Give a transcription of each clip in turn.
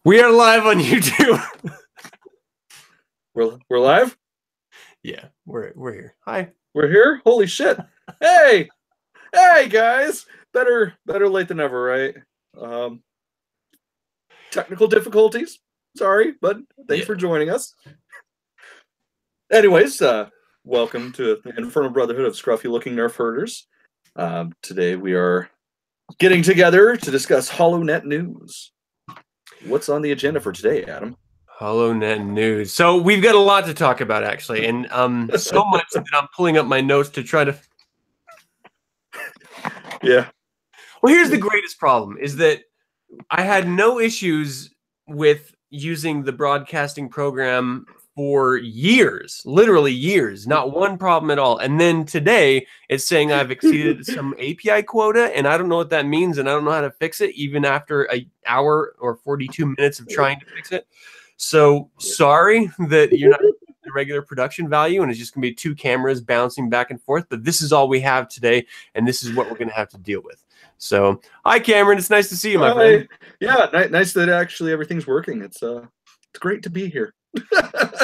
We are live on YouTube. We're live? Yeah, we're here. Hi. We're here? Holy shit. Hey! Hey guys! Better late than never, right? Technical difficulties. Sorry, but thanks for joining us. Anyways, welcome to the Infernal Brotherhood of Scruffy Looking Nerf Herders. Today we are getting together to discuss HoloNet news. What's on the agenda for today, Adam? HoloNet news. So we've got a lot to talk about, actually, and so much that I'm pulling up my notes to try to. Yeah. Well, here's the greatest problem: is that I had no issues with using the broadcasting program for years, literally years, not one problem at all. And then today it's saying I've exceeded some API quota, and I don't know what that means, and I don't know how to fix it, even after an hour or 42 minutes of trying to fix it. So sorry that you're not the regular production value, and it's just gonna be two cameras bouncing back and forth. But this is all we have today, and this is what we're gonna have to deal with. So, hi, Cameron. It's nice to see you, my friend. Yeah, nice that actually everything's working. It's great to be here.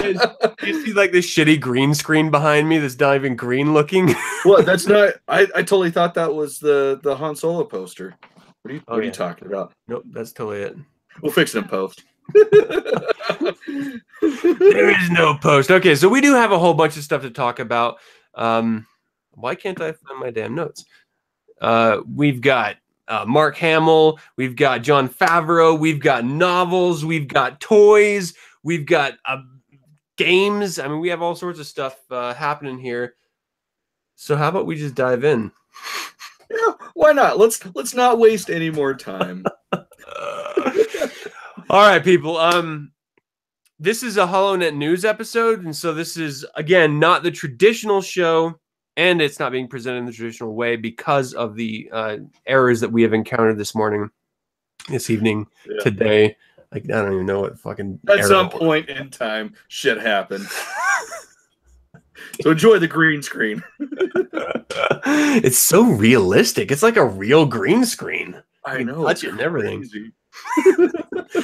You see like this shitty green screen behind me that's not even green looking? Well, that's not. I totally thought that was the Han Solo poster. What are you talking about? Nope, that's totally it. We'll fix it in post. There is no post. Okay, so we do have a whole bunch of stuff to talk about. Why can't I find my damn notes? We've got Mark Hamill, we've got Jon Favreau, we've got novels, we've got toys, we've got games. I mean, we have all sorts of stuff happening here. So how about we just dive in? Yeah, why not? Let's not waste any more time. All right, people. This is a HoloNet news episode, and so this is again not the traditional show. And it's not being presented in the traditional way because of the errors that we have encountered this evening, today. Like, I don't even know what fucking At some point in time, shit happened. So enjoy the green screen. It's so realistic. It's like a real green screen. I know. Touch it and everything.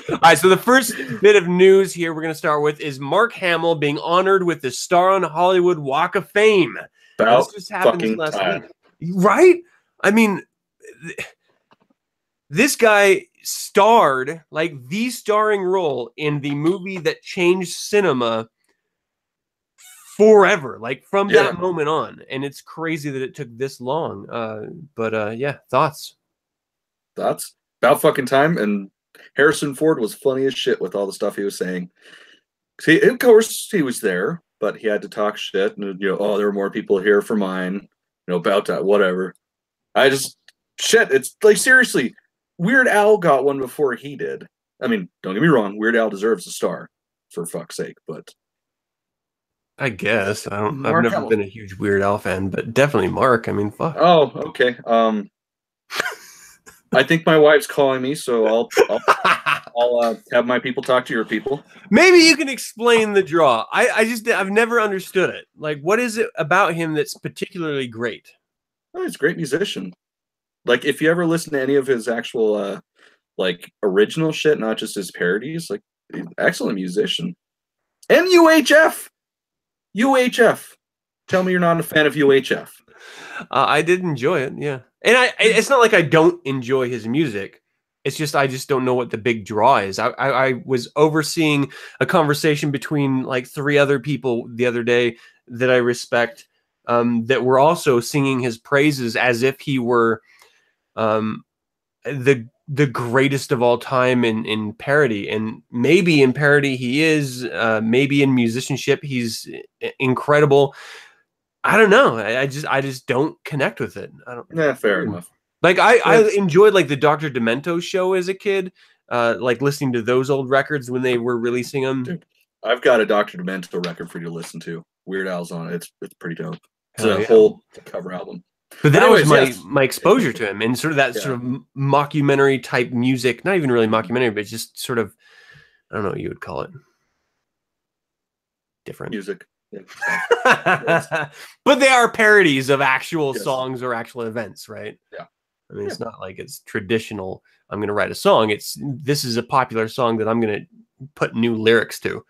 All right, so the first bit of news here we're going to start with is Mark Hamill being honored with the Star on Hollywood Walk of Fame. About this just happened this last time. week. Right? I mean, this guy starred, like, the starring role in the movie that changed cinema forever, like, from that moment on. And it's crazy that it took this long. But yeah, thoughts? Thoughts? About fucking time. And Harrison Ford was funny as shit with all the stuff he was saying. See, of course, he was there, but he had to talk shit. And, oh, there were more people here for mine. About that, whatever. Shit, it's like, seriously, Weird Al got one before he did. I mean, don't get me wrong, Weird Al deserves a star, for fuck's sake, but... I guess. I've never been a huge Weird Al fan, but definitely Mark. I mean, fuck. Oh, okay. I think my wife's calling me, so I'll have my people talk to your people. Maybe you can explain the draw. I've never understood it. Like, what is it about him that's particularly great? Oh, he's a great musician. Like, if you ever listen to any of his actual like original shit, not just his parodies, like, excellent musician. And UHF. Tell me you're not a fan of UHF. I did enjoy it, yeah. And it's not like I don't enjoy his music. It's just I just don't know what the big draw is. I was overseeing a conversation between like 3 other people the other day that I respect that were also singing his praises as if he were the greatest of all time in parody. And maybe in parody he is, maybe in musicianship he's incredible. I don't know. I just don't connect with it. I don't. Yeah, fair enough. Like I enjoyed like the Dr. Demento show as a kid, like listening to those old records when they were releasing them. Dude, I've got a Dr. Demento record for you to listen to. Weird Al's on it. It's pretty dope. It's a whole cover album. But that was my exposure to him, and sort of that sort of mockumentary type music. Not even really mockumentary, but just sort of, I don't know what you would call it. Different music. Yeah. But they are parodies of actual songs or actual events, right? Yeah. I mean, it's not like it's traditional. I'm going to write a song. This is a popular song that I'm going to put new lyrics to.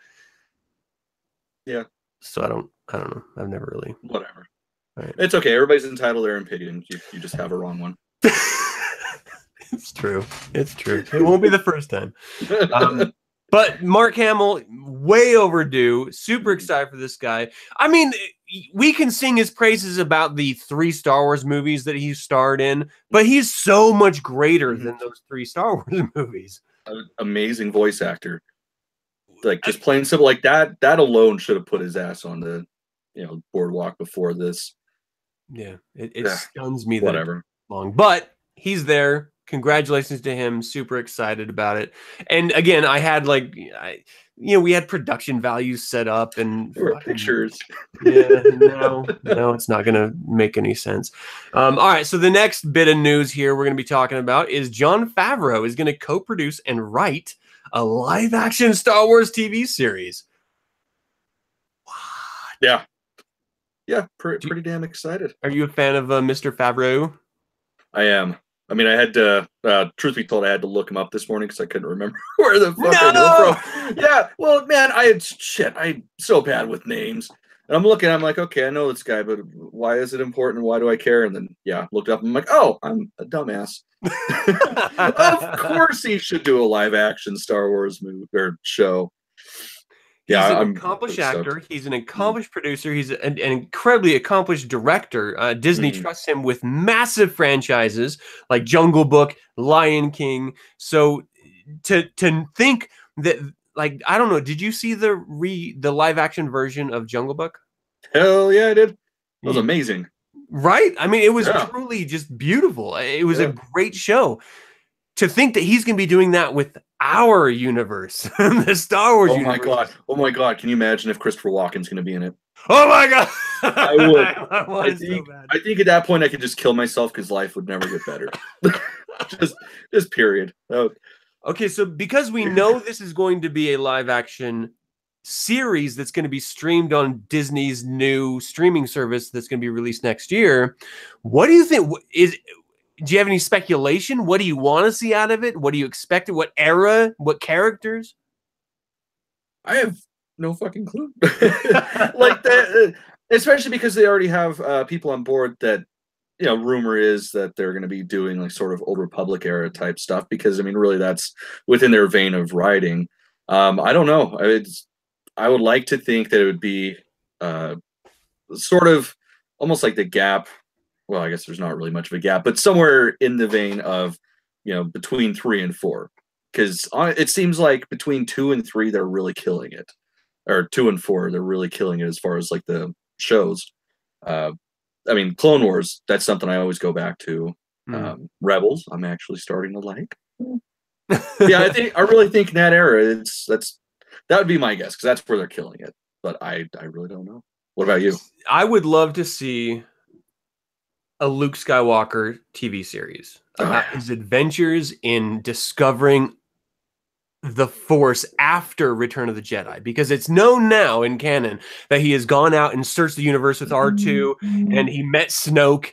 Yeah. So I don't know. I've never really. Whatever. Right. It's okay. Everybody's entitled to their opinion. You just have a wrong one. It's true. It's true. It won't be the first time. But Mark Hamill, way overdue. Super excited for this guy. I mean, we can sing his praises about the 3 Star Wars movies that he starred in, but he's so much greater than those 3 Star Wars movies. Amazing voice actor. Like, just plain simple, like that alone should have put his ass on the, boardwalk before this. Yeah, it stuns me that whatever. Long, but he's there. Congratulations to him. Super excited about it. And again, I had we had production values set up and pictures. Yeah, no, it's not going to make any sense. All right, so the next bit of news here we're going to be talking about is Jon Favreau is going to co-produce and write a live-action Star Wars TV series. What? Yeah, pretty damn excited. Are you a fan of Mr. Favreau? I am. I mean, I had to, truth be told, I had to look him up this morning because I couldn't remember where the fuck I knew him from. Yeah, well, man, I'm so bad with names. And I'm looking, I'm like, okay, I know this guy, but why is it important? Why do I care? And then, looked up and I'm like, oh, I'm a dumbass. Of course he should do a live action Star Wars movie or show. He's an accomplished actor. He's an accomplished producer. He's an incredibly accomplished director. Disney trusts him with massive franchises like Jungle Book, Lion King. So to think that, like, I don't know, did you see the live action version of Jungle Book? Hell yeah, I did. It was amazing. Right? I mean, it was truly just beautiful. It was a great show. To think that he's going to be doing that with our universe, the Star Wars universe. Oh my God. Can you imagine if Christopher Walken's going to be in it? Oh my God. I would. I think at that point I could just kill myself because life would never get better. just period. Okay, so because we know this is going to be a live action series that's going to be streamed on Disney's new streaming service that's going to be released next year, what do you think do you have any speculation? What do you want to see out of it? What do you expect? What era? What characters? I have no fucking clue. Like that, especially because they already have people on board that, rumor is that they're going to be doing like sort of Old Republic era type stuff. Because I mean, really, that's within their vein of writing. I don't know. I would like to think that it would be sort of almost like the gap. Well, I guess there's not really much of a gap, but somewhere in the vein of, between 3 and 4, because it seems like between 2 and 3, they're really killing it, or 2 and 4, they're really killing it as far as like the shows. I mean, Clone Wars, that's something I always go back to. Rebels, I'm actually starting to like. Yeah, I really think in that era, that would be my guess because that's where they're killing it. But I really don't know. What about you? I would love to see a Luke Skywalker TV series about his adventures in discovering the Force after Return of the Jedi, because it's known now in canon that he has gone out and searched the universe with R2 and he met Snoke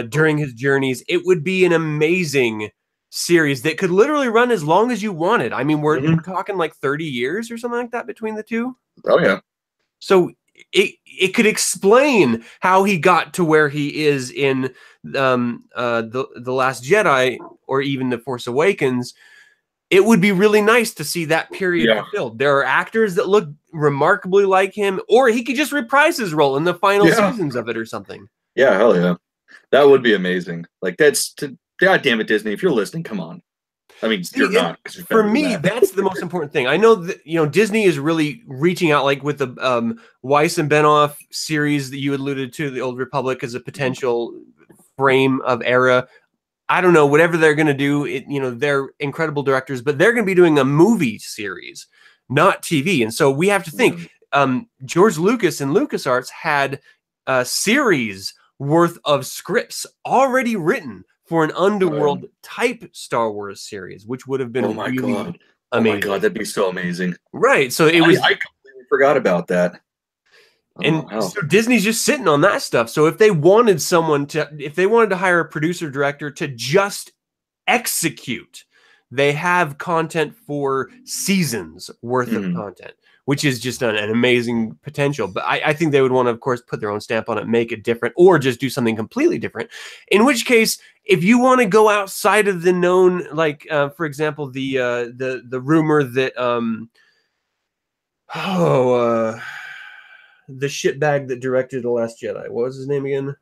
during his journeys. It would be an amazing series that could literally run as long as you wanted. I mean, we're talking like 30 years or something like that between the two. Oh yeah. So it could explain how he got to where he is in the Last Jedi or even the Force Awakens. It would be really nice to see that period fulfilled. There are actors that look remarkably like him, or he could just reprise his role in the final seasons of it or something. Yeah, hell yeah. That would be amazing. Like, God damn it, Disney, if you're listening, come on. I mean, you're not. For me, that's the most important thing. I know that, Disney is really reaching out, like with the Weiss and Benoff series that you alluded to, the Old Republic, as a potential frame of era. I don't know, whatever they're going to do, they're incredible directors, but they're going to be doing a movie series, not TV. And so we have to think, George Lucas and LucasArts had a series worth of scripts already written for an underworld type Star Wars series, which would have been amazing. Oh my God, that'd be so amazing. Right. So I completely forgot about that. And wow. so Disney's just sitting on that stuff. So if they wanted to hire a producer director to just execute, they have content for seasons worth of content, which is just an amazing potential. But I think they would want to, of course, put their own stamp on it, make it different, or just do something completely different. In which case, if you want to go outside of the known, like for example, the rumor that the shitbag that directed The Last Jedi, what was his name again?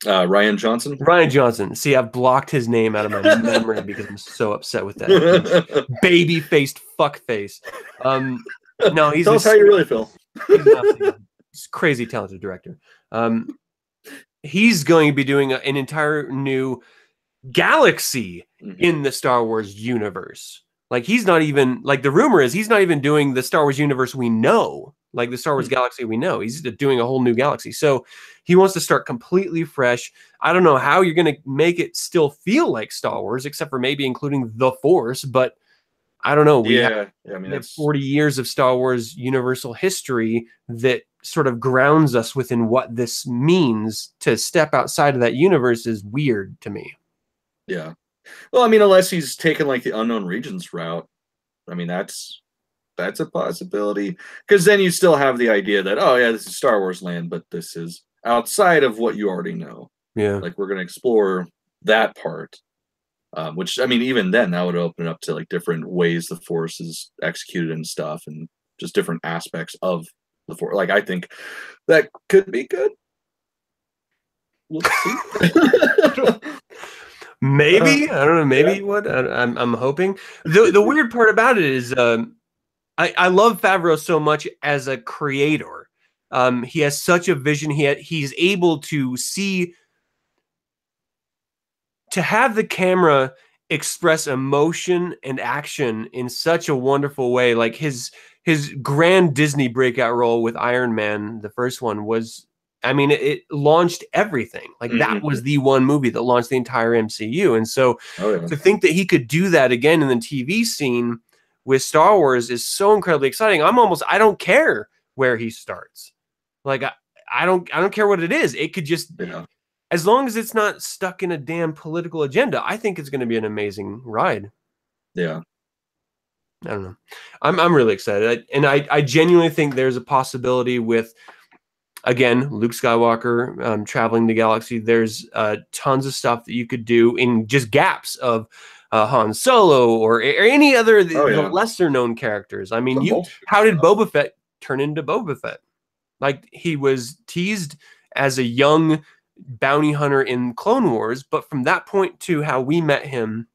Rian Johnson. Ryan Johnson. See, I've blocked his name out of my memory because I'm so upset with that baby-faced fuckface. No, he's tell us how you really feel. He's a crazy talented director. He's going to be doing an entire new galaxy in the Star Wars universe. Like he's not even like the rumor is he's not even doing the Star Wars universe we know, like the Star Wars galaxy we know. He's doing a whole new galaxy. So he wants to start completely fresh. I don't know how you're going to make it still feel like Star Wars, except for maybe including the Force. But I don't know. We have 40 years of Star Wars universal history that sort of grounds us within what this means. To step outside of that universe is weird to me. Yeah. Well, I mean, unless he's taken like the unknown regions route, I mean, that's a possibility. Because then you still have the idea that, oh yeah, this is Star Wars land, but this is outside of what you already know. Yeah. Like we're going to explore that part. Which, I mean, even then, that would open up to like different ways the Force is executed and stuff, and just different aspects of the Force. Like, I think that could be good. We'll see. Maybe I don't know. Maybe what I'm hoping. The weird part about it is, I love Favreau so much as a creator. He has such a vision. He's able to see. To have the camera express emotion and action in such a wonderful way, like his grand Disney breakout role with Iron Man, the first one was, I mean, it launched everything. Like that was the one movie that launched the entire MCU. And so to think that he could do that again in the TV scene with Star Wars is so incredibly exciting. I don't care where he starts. Like I don't care what it is. It could just, as long as it's not stuck in a damn political agenda, I think it's going to be an amazing ride. Yeah. I don't know. I'm really excited. I genuinely think there's a possibility with, again, Luke Skywalker traveling the galaxy. There's tons of stuff that you could do in just gaps of Han Solo or any other the lesser known characters. I mean, how did Boba Fett turn into Boba Fett? Like he was teased as a young bounty hunter in Clone Wars, but from that point to how we met him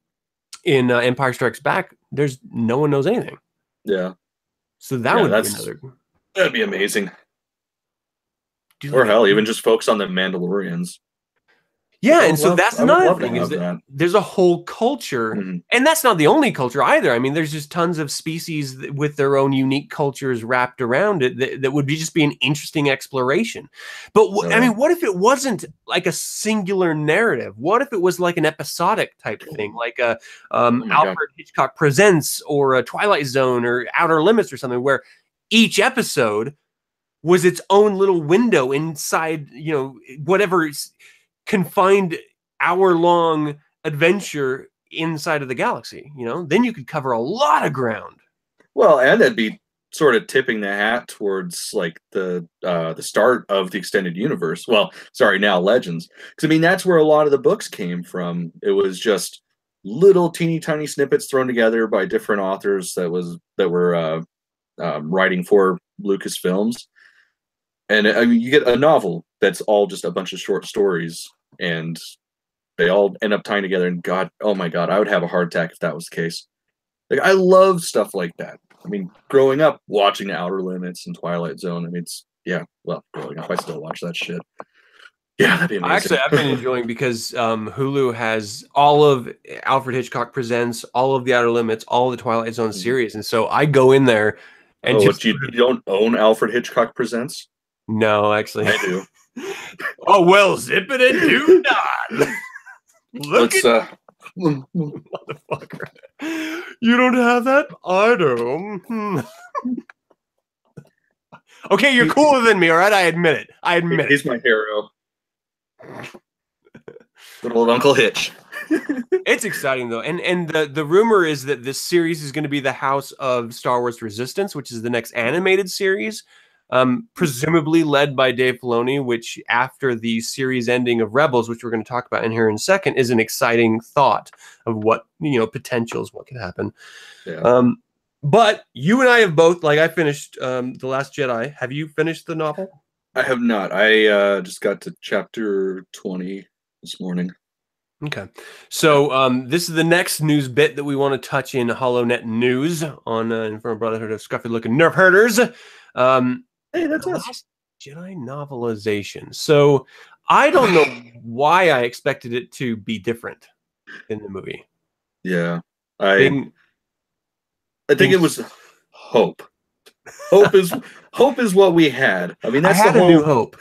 in Empire Strikes Back, there's no one knows anything. Yeah. So that would be another. That'd be amazing. Or hell, even just focus on the Mandalorians. Yeah, and so that's another thing is that there's a whole culture, and that's not the only culture either. I mean, there's just tons of species with their own unique cultures wrapped around it that would just be an interesting exploration. But I mean, what if it wasn't like a singular narrative? What if it was like an episodic type thing, like a Alfred Hitchcock Presents or a Twilight Zone or Outer Limits or something, where each episode was its own little window inside, whatever confined hour-long adventure inside of the galaxy, then you could cover a lot of ground. Well, and that'd be sort of tipping the hat towards like the start of the extended universe. Well, sorry, now Legends, because I mean that's where a lot of the books came from. It was just little teeny tiny snippets thrown together by different authors that were writing for Lucasfilms. And I mean, you get a novel that's all just a bunch of short stories, and they all end up tying together. And God, oh my God, I would have a heart attack if that was the case. Like, I love stuff like that. I mean, growing up, watching The Outer Limits and Twilight Zone, I mean, growing up, I still watch that shit. Yeah, that'd be amazing. Actually, I've been enjoying because Hulu has all of Alfred Hitchcock Presents, all of The Outer Limits, all of the Twilight Zone series. And so I go in there and you don't own Alfred Hitchcock Presents? No, actually. I do. Oh, well, zip it and do not. Look at motherfucker. You don't have that? I do. Okay, you're cooler than me, all right? I admit it. I admit He's it. my hero. Good old Uncle Hitch. It's exciting though, and the rumor is that this series is going to be the house of Star Wars Resistance, which is the next animated series, presumably led by Dave Filoni. Which, after the series ending of Rebels, which we're going to talk about in here in a second, is an exciting thought of what potentials, what could happen. Yeah. But you and I have both, like I finished The Last Jedi. Have you finished the novel? I have not. I just got to chapter 20 this morning. Okay. So this is the next news bit that we want to touch in HoloNet news on Infernal Brotherhood of Scruffy Looking Nerf Herders. Hey, that's us. Last Jedi novelization. So I don't know why I expected it to be different in the movie. Yeah. I think it was hope. Hope is what we had. I mean, that's I had a new hope.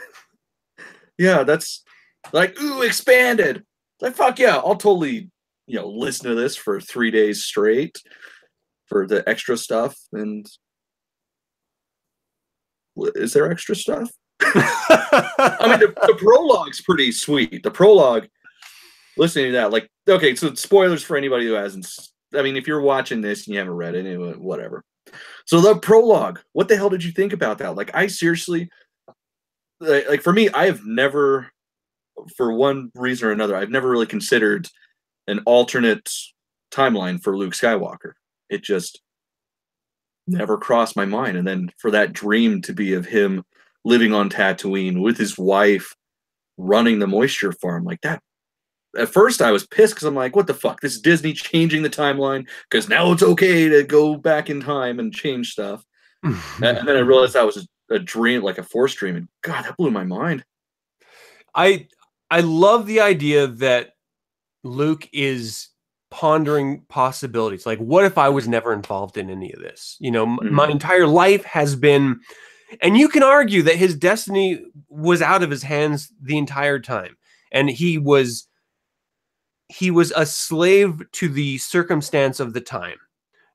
Yeah, that's like, ooh, expanded. Like, fuck yeah, I'll totally, listen to this for 3 days straight for the extra stuff. And is there extra stuff? I mean, the prologue's pretty sweet. The prologue, listening to that, like, okay, so spoilers for anybody who hasn't. I mean, if you're watching this and you haven't read it, whatever. So the prologue, what the hell did you think about that? Like, I seriously, like for me, I have never, for one reason or another, I've never really considered an alternate timeline for Luke Skywalker. It just never crossed my mind. And then for that dream to be of him living on Tatooine with his wife, running the moisture farm, like that. At first, I was pissed because I'm like, what the fuck? This is Disney changing the timeline because now it's okay to go back in time and change stuff. And then I realized that was a dream, like a Force dream. And God, that blew my mind. I love the idea that Luke is pondering possibilities. Like, what if I was never involved in any of this? My entire life has been, and you can argue that his destiny was out of his hands the entire time. And he was a slave to the circumstance of the time.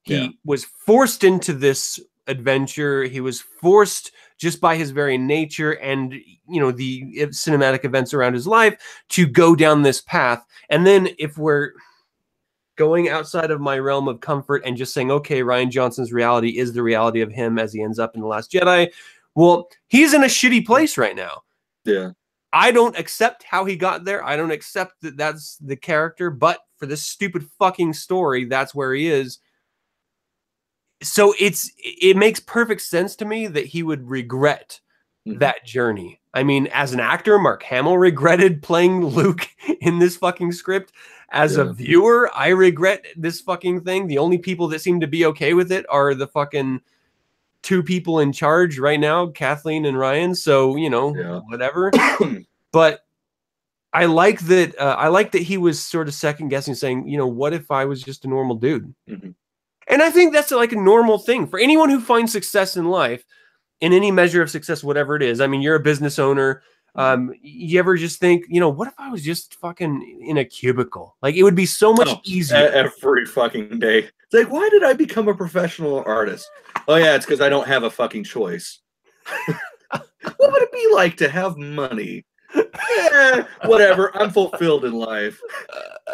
He was forced into this adventure. He was forced just by his very nature and, the cinematic events around his life to go down this path. And then if we're going outside of my realm of comfort and just saying, okay, Rian Johnson's reality is the reality of him as he ends up in The Last Jedi. Well, he's in a shitty place right now. Yeah. I don't accept how he got there. I don't accept that that's the character, but for this stupid fucking story, that's where he is. So it makes perfect sense to me that he would regret that journey. I mean, as an actor, Mark Hamill regretted playing Luke in this fucking script. As a viewer, I regret this fucking thing. The only people that seem to be okay with it are the fucking two people in charge right now, Kathleen and Ryan. So, whatever. But I like that. I like that he was sort of second guessing, saying, what if I was just a normal dude? And I think that's like a normal thing for anyone who finds success in life, in any measure of success, whatever it is. I mean, you're a business owner. You ever just think, what if I was just fucking in a cubicle? Like, it would be so much easier. Every fucking day. It's like, why did I become a professional artist? Oh, yeah, it's because I don't have a fucking choice. What would it be like to have money? Whatever. I'm fulfilled in life.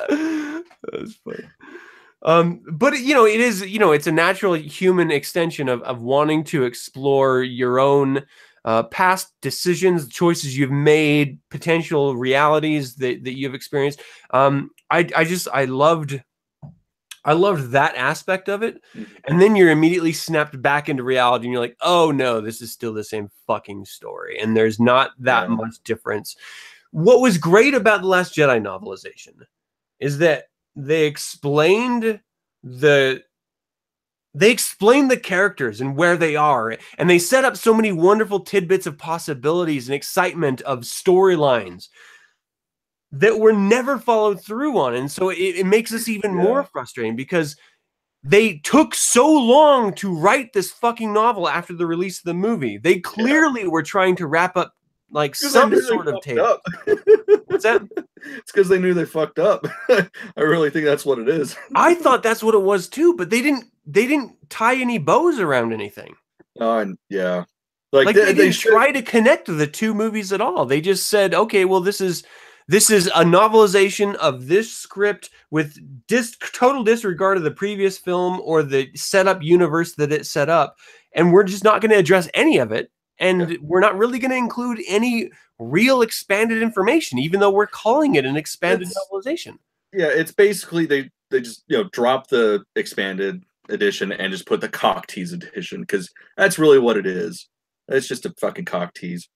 That's funny. But it is, it's a natural human extension of wanting to explore your own past decisions, choices you've made, potential realities that you've experienced. I loved that aspect of it. And then you're immediately snapped back into reality and you're like, oh no, this is still the same fucking story. And there's not that much difference. What was great about The Last Jedi novelization is that they explained the characters and where they are, and they set up so many wonderful tidbits of possibilities and excitement of storylines that were never followed through on. And so it makes us even more frustrating because they took so long to write this fucking novel after the release of the movie. They clearly were trying to wrap up like some sort of tale. What's that? It's because they knew they fucked up. I really think that's what it is. I thought that's what it was too, but they didn't tie any bows around anything. Yeah. Like they didn't try to connect the two movies at all. They just said, okay, well, this is a novelization of this script with total disregard of the previous film or the setup universe that it set up. And we're just not going to address any of it. And we're not really going to include any real expanded information, even though we're calling it an expanded novelization. Yeah, it's basically they just drop the expanded edition and just put the cock tease edition, because that's really what it is. It's just a fucking cock tease.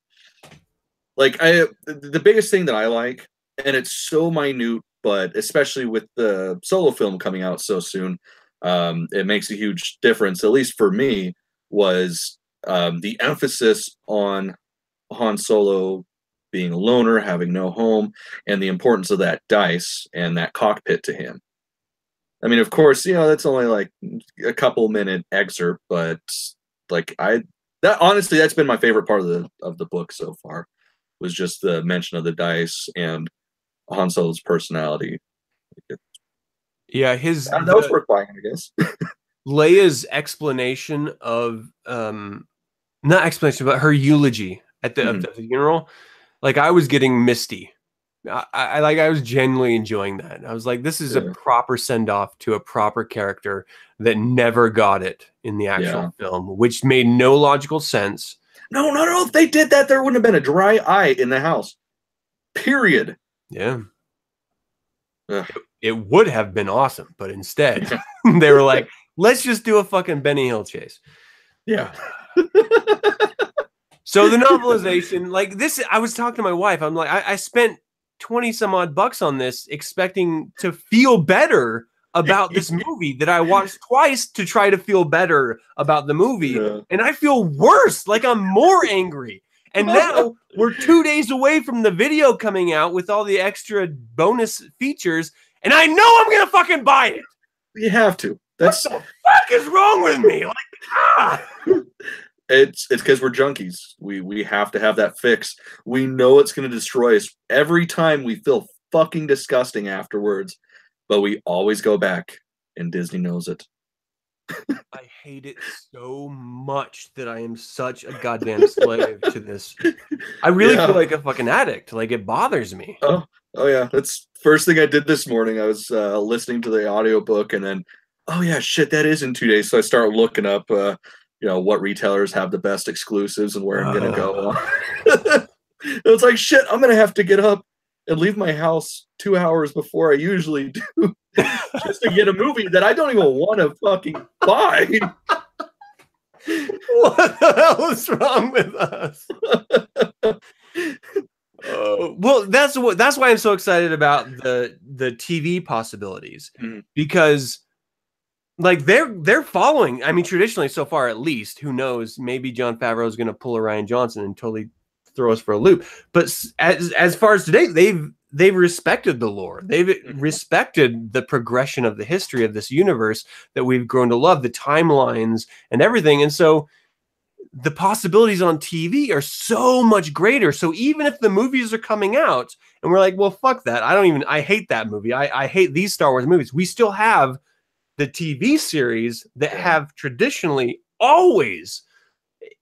Like the biggest thing that I like, and it's so minute, but especially with the Solo film coming out so soon, it makes a huge difference, at least for me, was the emphasis on Han Solo being a loner, having no home, and the importance of that dice and that cockpit to him. I mean, of course, that's only like a couple minute excerpt, but like honestly, that's been my favorite part of the book so far, was just the mention of the dice and Han Solo's personality. Yeah, that was worth buying, I guess. Leia's explanation of not explanation, but her eulogy at the funeral, like I was getting misty. I was genuinely enjoying that. I was like, this is a proper send off to a proper character that never got it in the actual film, which made no logical sense. No. If they did that, there wouldn't have been a dry eye in the house. Period. Yeah. It would have been awesome, but instead they were like, let's just do a fucking Benny Hill chase. Yeah. So the novelization, like this, I was talking to my wife. I'm like, I spent 20 some odd bucks on this, expecting to feel better about this movie that I watched twice to try to feel better about the movie. And I feel worse. Like I'm more angry. And now we're 2 days away from the video coming out with all the extra bonus features. And I know I'm going to fucking buy it. You have to. What the fuck is wrong with me? Like, It's because we're junkies. We have to have that fix. We know it's going to destroy us every time. We feel fucking disgusting afterwards, but we always go back, and Disney knows it. I hate it so much that I am such a goddamn slave to this. I really feel like a fucking addict. Like it bothers me. Oh yeah. That's first thing I did this morning. I was listening to the audiobook, and then, oh yeah, shit, that is in 2 days. So I started looking up what retailers have the best exclusives and where I'm going to go. It's like, shit, I'm going to have to get up and leave my house 2 hours before I usually do just to get a movie that I don't even want to fucking buy. What the hell is wrong with us? Well, that's why I'm so excited about the TV possibilities, because like they're following. I mean, traditionally so far, at least, who knows? Maybe Jon Favreau is going to pull a Rian Johnson and totally throw us for a loop. But as far as today, they've respected the lore. They've respected the progression of the history of this universe that we've grown to love, the timelines and everything. And so the possibilities on TV are so much greater. So even if the movies are coming out and we're like, well, fuck that. I hate that movie. I hate these Star Wars movies. We still have the TV series that have traditionally always,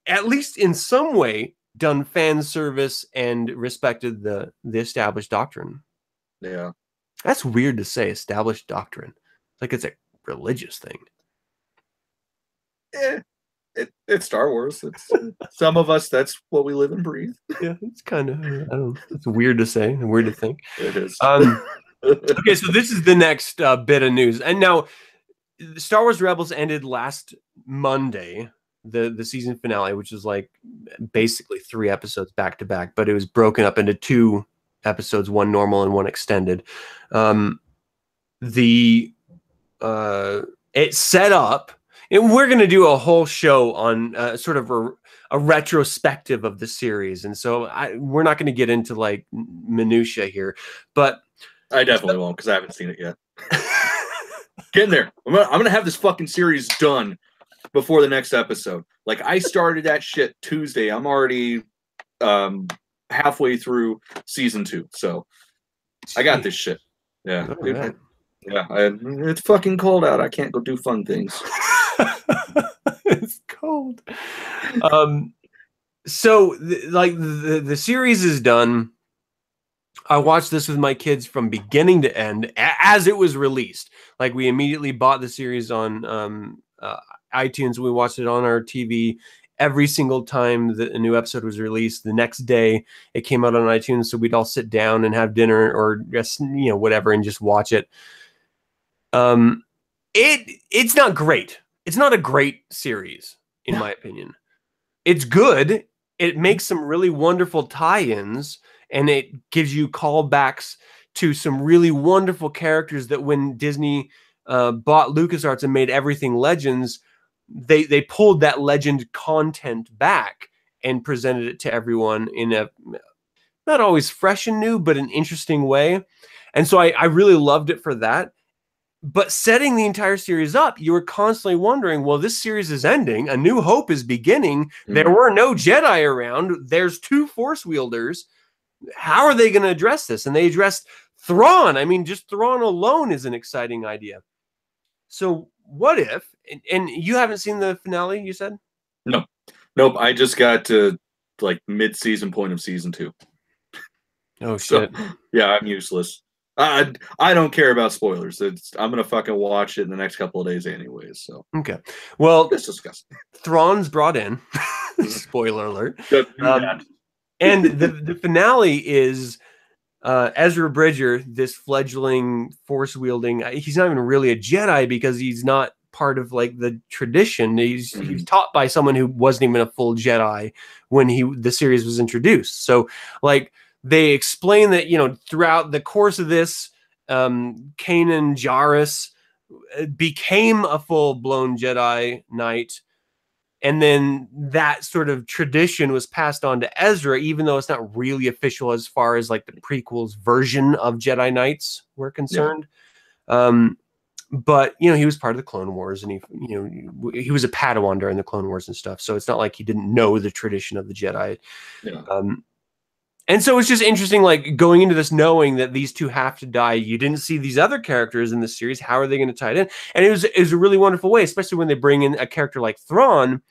at least in some way, done fan service and respected the established doctrine. Yeah. That's weird to say, established doctrine. Like it's a religious thing. It's Star Wars. It's some of us, that's what we live and breathe. Yeah, it's kind of, I don't know, it's weird to say and weird to think. It is. Okay, so this is the next bit of news. And now Star Wars Rebels ended last Monday, the season finale, which is like basically 3 episodes back to back, but it was broken up into 2 episodes, one normal and one extended. It set up, and we're going to do a whole show on sort of a retrospective of the series. And so we're not going to get into like minutia here, but I definitely won't, because I haven't seen it yet. Getting there. I'm gonna have this fucking series done before the next episode. Like, I started that shit Tuesday. I'm already halfway through season 2, so I got this shit. Yeah, dude, it's fucking cold out. I can't go do fun things. It's cold. So the series is done. I watched this with my kids from beginning to end as it was released. Like we immediately bought the series on iTunes. We watched it on our TV every single time that a new episode was released. The next day it came out on iTunes, so we'd all sit down and have dinner or just whatever and just watch it. It's not great. It's not a great series in my opinion. It's good. It makes some really wonderful tie-ins. And it gives you callbacks to some really wonderful characters that when Disney bought LucasArts and made everything Legends, they pulled that Legend content back and presented it to everyone in a not always fresh and new, but an interesting way. And so I really loved it for that. But setting the entire series up, you were constantly wondering, well, this series is ending. A New Hope is beginning. Mm-hmm. There were no Jedi around. There's 2 Force wielders. How are they going to address this? And they addressed Thrawn. I mean, just Thrawn alone is an exciting idea. So what if, and you haven't seen the finale, you said? No. Nope. I just got to like mid-season point of season 2. Oh, shit. So, yeah, I'm useless. I don't care about spoilers. I'm going to fucking watch it in the next couple of days anyways. So okay. Well, it's disgusting. Thrawn's brought in. Spoiler alert. And the finale is Ezra Bridger, this fledgling force wielding. He's not even really a Jedi because he's not part of like the tradition. He's taught by someone who wasn't even a full Jedi when the series was introduced. So like they explain that, throughout the course of this, Kanan Jarrus became a full-blown Jedi Knight. And then that sort of tradition was passed on to Ezra, even though it's not really official as far as like the prequels version of Jedi Knights were concerned. Yeah. But he was part of the Clone Wars, and he was a Padawan during the Clone Wars and stuff. So it's not like he didn't know the tradition of the Jedi. Yeah. And so it's just interesting, like going into this knowing that these 2 have to die. You didn't see these other characters in the series. How are they going to tie it in? And it was a really wonderful way, especially when they bring in a character like Thrawn.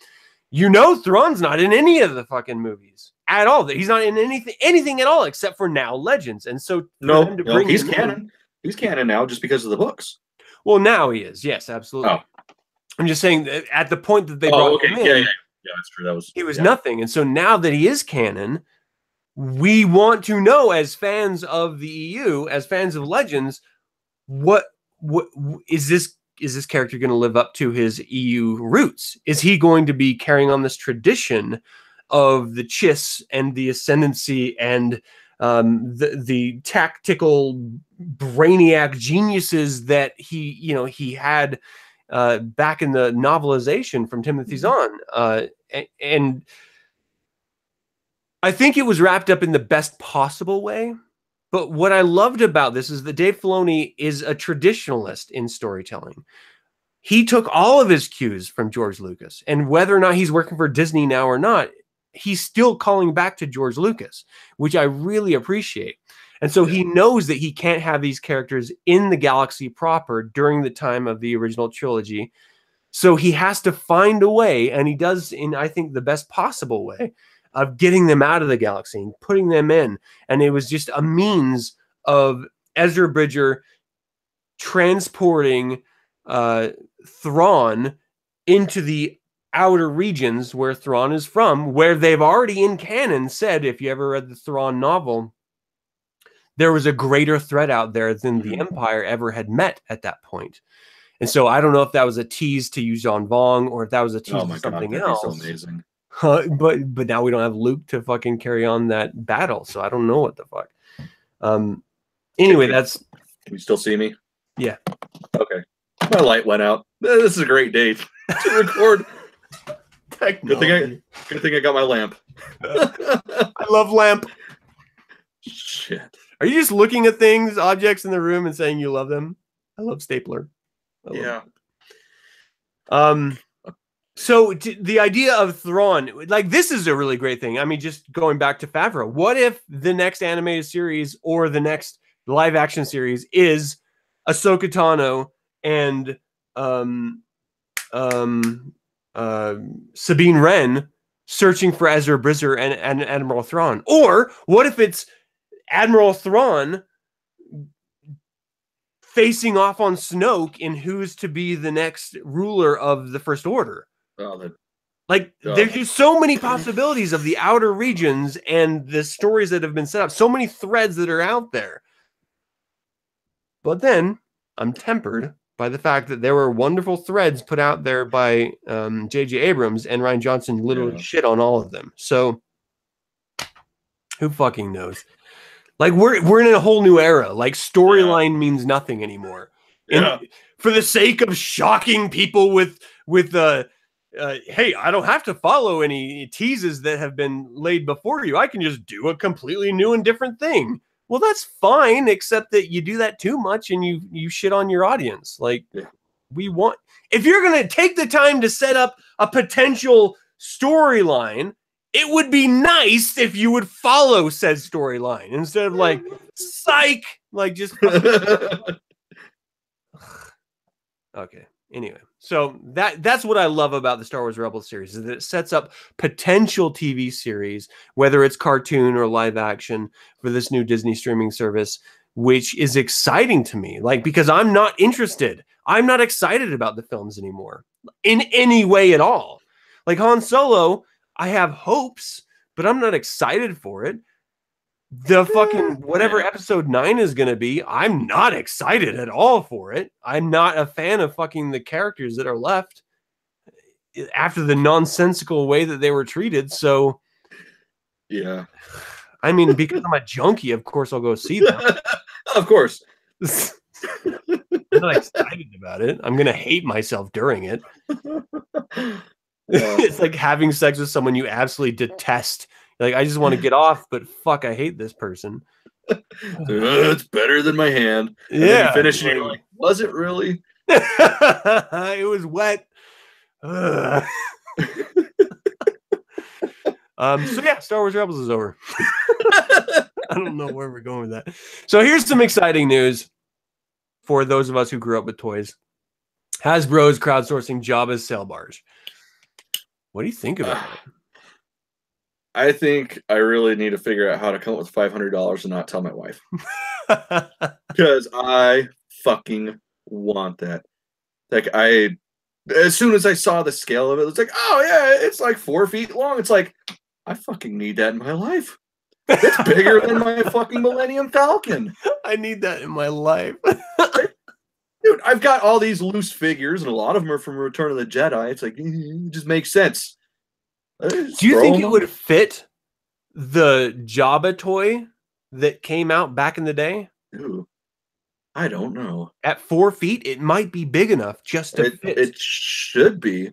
Thrawn's not in any of the fucking movies at all. He's not in anything at all except for now Legends. And so he's canon. He's canon now just because of the books. Well, now he is. Yes, absolutely. Oh. I'm just saying that at the point that they brought him in, yeah, that's true. He was nothing. And so now that he is canon, we want to know, as fans of the EU, as fans of Legends, what is this character going to live up to his EU roots? Is he going to be carrying on this tradition of the Chiss and the Ascendancy and the tactical brainiac geniuses that he had back in the novelization from Timothy Zahn? And I think it was wrapped up in the best possible way. But what I loved about this is that Dave Filoni is a traditionalist in storytelling. He took all of his cues from George Lucas, and whether or not he's working for Disney now or not, he's still calling back to George Lucas, which I really appreciate. And so he knows that he can't have these characters in the galaxy proper during the time of the original trilogy. So he has to find a way, and he does in, I think, the best possible way of getting them out of the galaxy and putting them in. And it was just a means of Ezra Bridger transporting Thrawn into the outer regions where Thrawn is from, where they've already in canon said, if you ever read the Thrawn novel, there was a greater threat out there than the Empire ever had met at that point. And so I don't know if that was a tease to Yuuzhan Vong or if that was a tease to something else. So amazing. But now we don't have Luke to fucking carry on that battle, so I don't know what the fuck. Anyway, that's. Can you still see me? Yeah. Okay. My light went out. This is a great day to record. Good thing I got my lamp. I love lamp. Shit. Are you just looking at things, objects in the room, and saying you love them? I love stapler. Yeah. So the idea of Thrawn, like this is a really great thing. I mean, just going back to Favreau, what if the next animated series or the next live action series is Ahsoka Tano and Sabine Wren searching for Ezra Bridger and Admiral Thrawn? Or what if it's Admiral Thrawn facing off on Snoke in who's to be the next ruler of the First Order? There's just so many possibilities of the outer regions and the stories that have been set up. So many threads that are out there. But then I'm tempered by the fact that there were wonderful threads put out there by J.J. Abrams, and Rian Johnson literally shit on all of them. So who fucking knows? Like we're in a whole new era. Like storyline means nothing anymore. Yeah. For the sake of shocking people with hey, I don't have to follow any teases that have been laid before you. I can just do a completely new and different thing. Well, that's fine, except that you do that too much and you shit on your audience. Like, if you're going to take the time to set up a potential storyline, it would be nice if you would follow said storyline instead of like, psych, like just. Okay. Anyway, so that's what I love about the Star Wars Rebels series, is that it sets up potential TV series, whether it's cartoon or live action, for this new Disney streaming service, which is exciting to me. Like, because I'm not interested. I'm not excited about the films anymore in any way at all. Like Han Solo, I have hopes, but I'm not excited for it. The fucking whatever episode 9 is going to be, I'm not excited at all for it. I'm not a fan of fucking the characters that are left after the nonsensical way that they were treated. So, yeah. I mean, because I'm a junkie, of course I'll go see them. Of course. I'm not excited about it. I'm going to hate myself during it. It's like having sex with someone you absolutely detest. Like, I just want to get off, but fuck, I hate this person. It's better than my hand. And then you finish and you're like, was it really? It was wet. So yeah, Star Wars Rebels is over. I don't know where we're going with that. So here's some exciting news for those of us who grew up with toys. Hasbro is crowdsourcing Jabba's sail barge. What do you think about it? I think I really need to figure out how to come up with $500 and not tell my wife. Because I fucking want that. Like, as soon as I saw the scale of it, it's like, oh yeah, it's like 4 feet long. It's like, I fucking need that in my life. It's bigger than my fucking Millennium Falcon. I need that in my life. Dude, I've got all these loose figures, and a lot of them are from Return of the Jedi. It's like, it just makes sense. Do you think it would fit the Jabba toy that came out back in the day? Ooh, I don't know. At 4 feet, it might be big enough just to fit. It should be.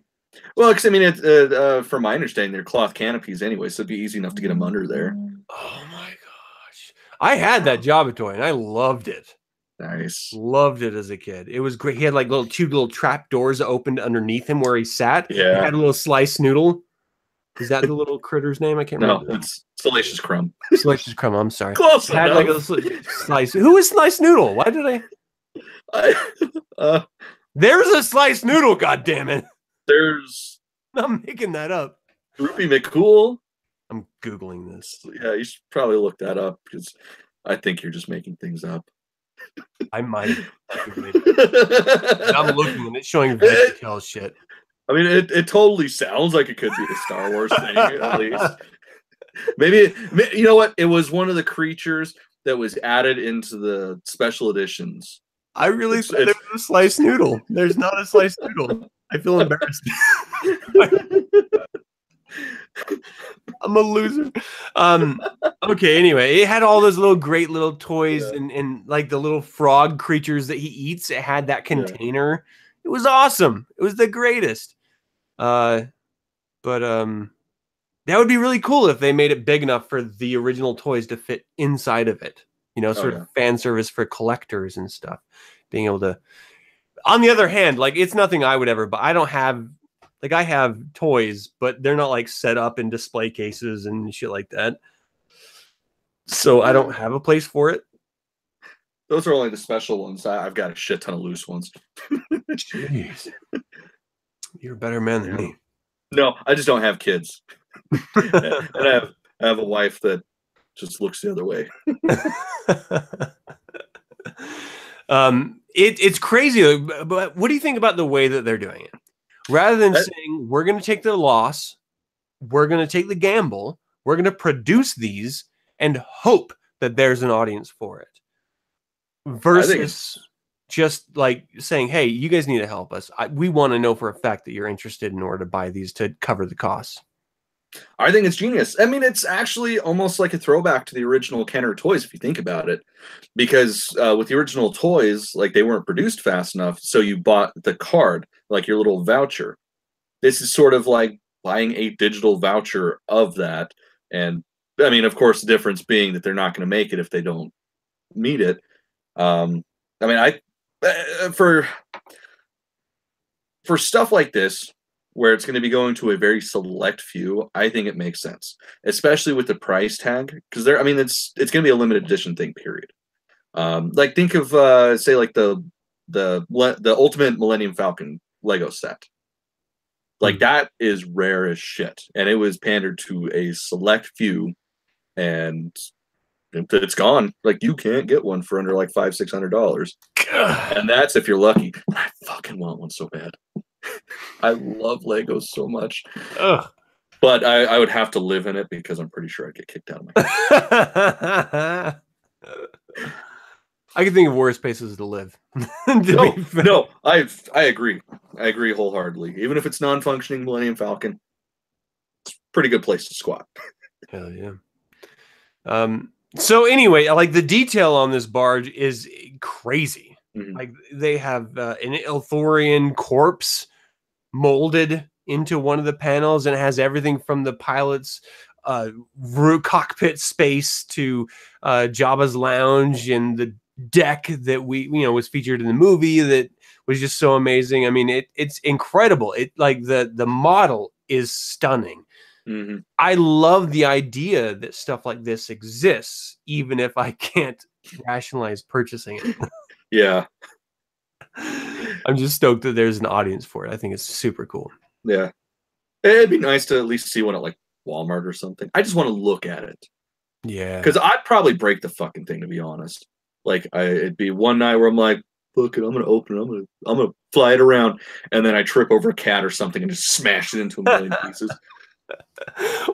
Well, because I mean, from my understanding, they're cloth canopies anyway, so it'd be easy enough to get them under there. Oh my gosh. I had that Jabba toy, and I loved it. Nice. Loved it as a kid. It was great. He had like two little trap doors opened underneath him where he sat. Yeah. He had a little slice noodle. Is that the little critter's name? I can't remember. No, it's Salacious Crumb. Salacious Crumb, I'm sorry. Close had enough. Like a slice. Who is Slice Noodle? Why did There's a Slice Noodle, goddammit. There's... I'm making that up. Droopy McCool. I'm Googling this. Yeah, you should probably look that up, because I think you're just making things up. I might have. I'm looking and it's showing Vegetail shit. I mean, it totally sounds like it could be a Star Wars thing, at least. Maybe, you know what? It was one of the creatures that was added into the special editions. I really said it was a Slice Noodle. There's not a Slice Noodle. I feel embarrassed. I'm a loser. Okay, anyway, it had all those great little toys and like the little frog creatures that he eats. It had that container. It was awesome. It was the greatest. But that would be really cool if they made it big enough for the original toys to fit inside of it. You know, sort of fan service for collectors and stuff. Being able to. On the other hand, like, it's nothing I would ever, but I don't have, like, I have toys, but they're not like set up in display cases and shit like that. So I don't have a place for it. Those are only the special ones. I've got a shit ton of loose ones. Jeez. You're a better man than me. No, I just don't have kids. And I have a wife that just looks the other way. It's crazy, but what do you think about the way that they're doing it? Rather than saying we're going to take the loss, we're going to take the gamble, we're going to produce these and hope that there's an audience for it, versus just like saying, hey, you guys need to help us. We want to know for a fact that you're interested in order to buy these to cover the costs. I think it's genius. I mean, it's actually almost like a throwback to the original Kenner toys, if you think about it, because with the original toys, like they weren't produced fast enough, so you bought the card, like your little voucher. This is sort of like buying a digital voucher of that. And I mean, of course, the difference being that they're not going to make it if they don't meet it. I mean, for stuff like this, where it's going to be going to a very select few, I think it makes sense, especially with the price tag, because I mean, it's going to be a limited edition thing, period. Like think of say like the Ultimate Millennium Falcon Lego set. Like that is rare as shit, and it was pandered to a select few, and it's gone. Like you can't get one for under like $500-600, and that's if you're lucky. I fucking want one so bad. I love Legos so much. Ugh. But I would have to live in it because I'm pretty sure I'd get kicked out of my house. I can think of worse places to live. No, I agree. I agree wholeheartedly. Even if it's non-functioning Millennium Falcon, it's a pretty good place to squat. Hell yeah. So anyway, like the detail on this barge is crazy. Mm-hmm. Like they have an Ilthorian corpse molded into one of the panels, and it has everything from the pilot's cockpit space to Jabba's lounge and the deck that was featured in the movie that was just so amazing. I mean, it's incredible. It like the model is stunning. Mm-hmm. I love the idea that stuff like this exists, even if I can't rationalize purchasing it. Yeah. I'm just stoked that there's an audience for it. I think it's super cool. Yeah. It'd be nice to at least see one at like Walmart or something. I just want to look at it. Yeah. Because I'd probably break the fucking thing, to be honest. Like it'd be one night where I'm like, look, I'm gonna open it, I'm gonna fly it around, and then I trip over a cat or something and just smash it into a million pieces.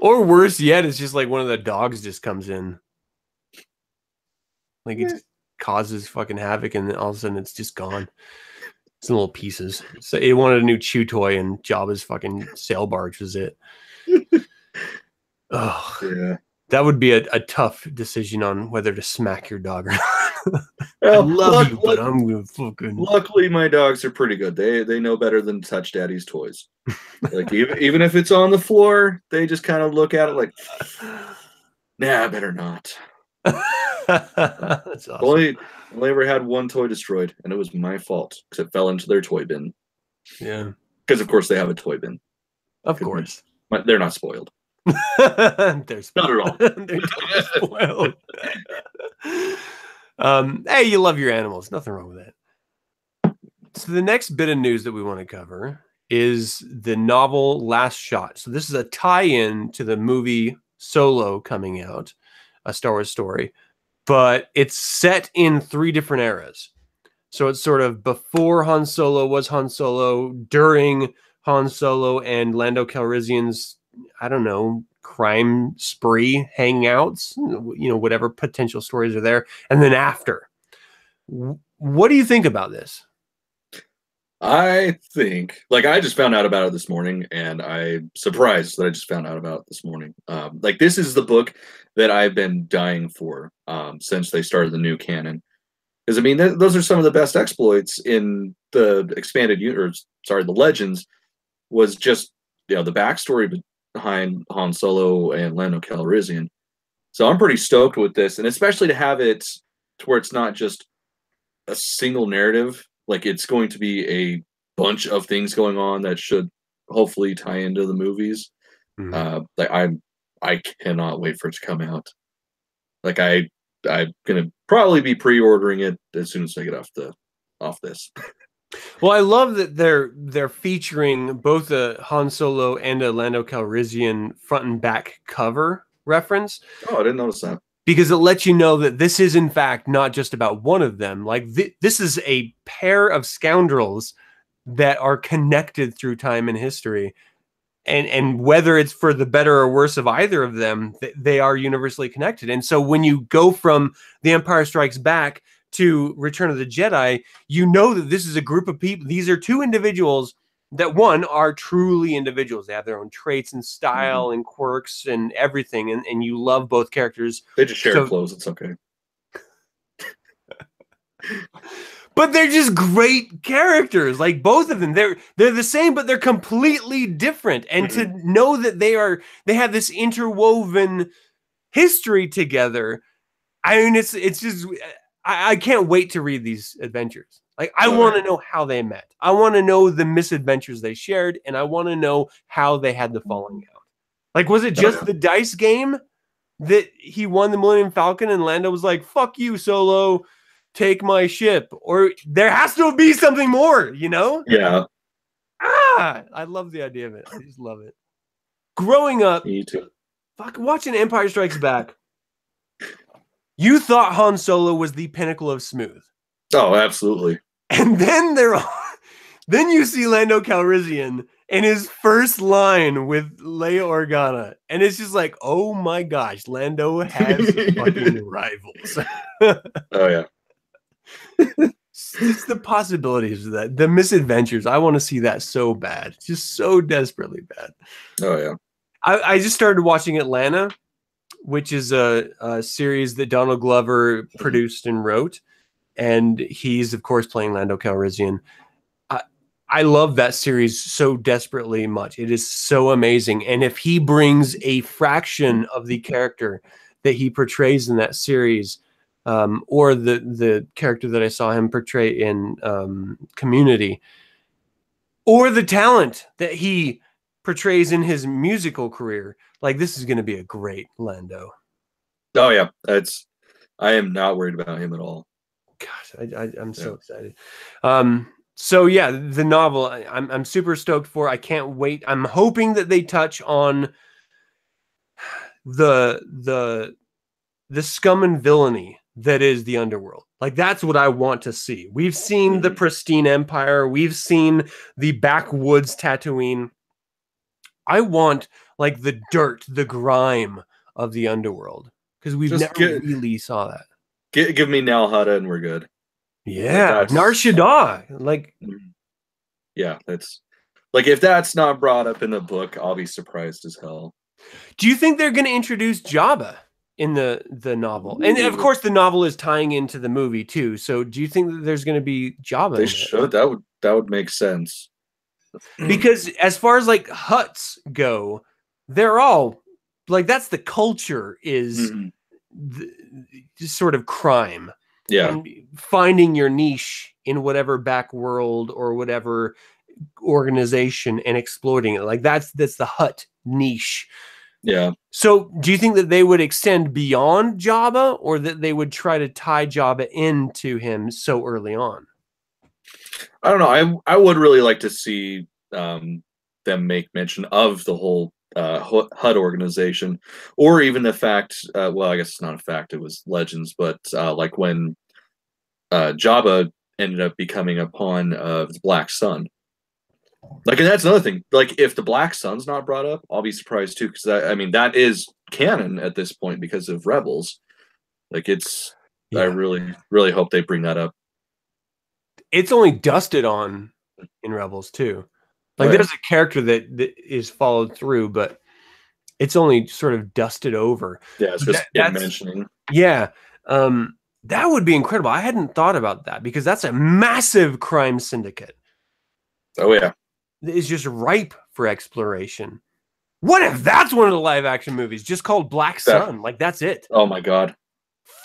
Or worse yet, it's just like one of the dogs just comes in. Like it causes fucking havoc, and then all of a sudden it's just gone. It's in little pieces. So it wanted a new chew toy, and Jabba's fucking sail barge was it. Oh, yeah. That would be a tough decision on whether to smack your dog or not. Well, I love you, but I'm gonna fucking. Luckily, my dogs are pretty good. They know better than to touch Daddy's toys. Like even if it's on the floor, they just kind of look at it like, nah, better not. That's awesome. Only ever had one toy destroyed, and it was my fault because it fell into their toy bin. Yeah. Because of course they have a toy bin. Of course. They're not spoiled. They're spoiled. Not at all. They're totally spoiled. Hey, you love your animals. Nothing wrong with that. So the next bit of news that we want to cover is the novel Last Shot. So this is a tie-in to the movie Solo coming out, a Star Wars story, but it's set in 3 different eras. So it's sort of before Han Solo was Han Solo, during Han Solo and Lando Calrissian's, I don't know, crime spree hangouts, whatever potential stories are there, and then after. What do you think about this? I think, like, I just found out about it this morning, and I'm surprised that I just found out about it this morning. Like, this is the book that I've been dying for since they started the new canon. Because, I mean, those are some of the best exploits in the expanded universe. Sorry, the Legends was just, the backstory behind Han Solo and Lando Calrissian. So I'm pretty stoked with this, and especially to have it to where it's not just a single narrative. Like, it's going to be a bunch of things going on that should hopefully tie into the movies. Mm-hmm. I cannot wait for it to come out. Like, I'm gonna probably be pre-ordering it as soon as I get off this. Well, I love that they're featuring both a Han Solo and a Lando Calrissian front and back cover reference. Oh, I didn't notice that. Because it lets you know that this is, in fact, not just about one of them. Like, this is a pair of scoundrels that are connected through time and history. And whether it's for the better or worse of either of them, they are universally connected. And so when you go from The Empire Strikes Back to Return of the Jedi, you know that this is a group of people. These are two individuals that, one, are truly individuals. They have their own traits and style and quirks and everything. And you love both characters. They just share clothes. It's okay. But they're just great characters. Like, both of them, they're the same, but they're completely different. And to know that they have this interwoven history together, I mean, it's just, I can't wait to read these adventures. Like, I want to know how they met. I want to know the misadventures they shared, and I want to know how they had the falling out. Like, was it just the dice game that he won the Millennium Falcon and Lando was like, "Fuck you, Solo, take my ship"? Or there has to be something more, you know? Yeah. I love the idea of it. I just love it. Growing up, Me too. Watching Empire Strikes Back, you thought Han Solo was the pinnacle of smooth. Oh, absolutely. And then then you see Lando Calrissian and his first line with Leia Organa, and it's just like, oh my gosh, Lando has fucking rivals. Oh yeah. Just the possibilities of that, the misadventures. I want to see that so bad, just so desperately bad. Oh yeah. I just started watching Atlanta, which is a series that Donald Glover produced and wrote. And he's, of course, playing Lando Calrissian. I love that series so desperately much. It is so amazing. And if he brings a fraction of the character that he portrays in that series, or the character that I saw him portray in Community, or the talent that he portrays in his musical career, like, this is going to be a great Lando. Oh yeah, I am not worried about him at all. Gosh, I'm so excited. So yeah, the novel I'm super stoked for. I can't wait. I'm hoping that they touch on the scum and villainy that is the underworld. Like, that's what I want to see. We've seen the pristine empire. We've seen the backwoods Tatooine. I want, like, the dirt, the grime of the underworld, because we've never really saw that. Give me Nal Hutta and we're good. Yeah, Nar Shaddaa. Like, yeah, that's like, if that's not brought up in the book, I'll be surprised as hell. Do you think they're going to introduce Jabba in the novel? And of course, the novel is tying into the movie too. So, do you think that there's going to be Jabba? They should. That would make sense. Because as far as, like, huts go, they're all like, that's the culture, is just sort of crime. Yeah. And finding your niche in whatever back world or whatever organization and exploiting it. Like, that's the hut niche. Yeah. So do you think that they would extend beyond Jabba, or that they would try to tie Jabba into him so early on? I don't know. I would really like to see them make mention of the whole HUD organization, or even the fact, well, I guess it's not a fact, it was legends, but like when Jabba ended up becoming a pawn of the Black Sun. Like, and that's another thing. Like, if the Black Sun's not brought up, I'll be surprised too, because I mean, that is canon at this point because of Rebels. Like, it's, I really, really hope they bring that up. It's only dusted on in Rebels too. Like, there's a character that is followed through, but it's only sort of dusted over. Yeah, it's just mentioning. Yeah. That would be incredible. I hadn't thought about that, because that's a massive crime syndicate. Oh, yeah. It's just ripe for exploration. What if that's one of the live action movies just called Black Sun? Like, that's it. Oh, my God.